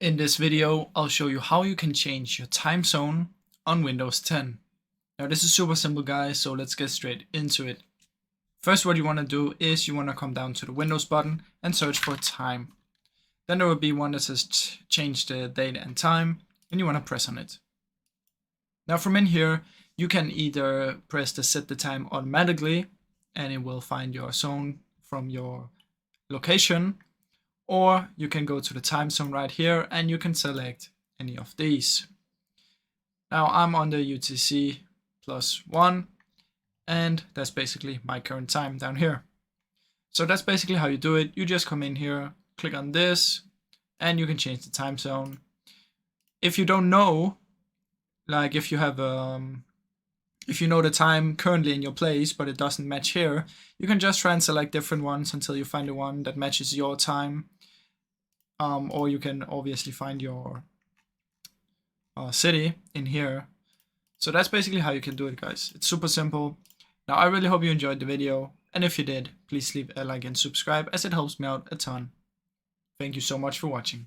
In this video, I'll show you how you can change your time zone on Windows 10. Now this is super simple guys, so let's get straight into it. First, what you want to do is you want to come down to the Windows button and search for time. Then there will be one that says change the date and time, and you want to press on it. Now from in here, you can either press the set the time automatically and it will find your zone from your location, or you can go to the time zone right here and you can select any of these. Now I'm on the UTC +1 and that's basically my current time down here. So that's basically how you do it. You just come in here, click on this, and you can change the time zone. If you don't know, like if you have if you know the time currently in your place but it doesn't match here, you can just try and select different ones until you find the one that matches your time. Or you can obviously find your city in here. So that's basically how you can do it, guys. It's super simple. Now I really hope you enjoyed the video, and if you did, please leave a like and subscribe as it helps me out a ton. Thank you so much for watching.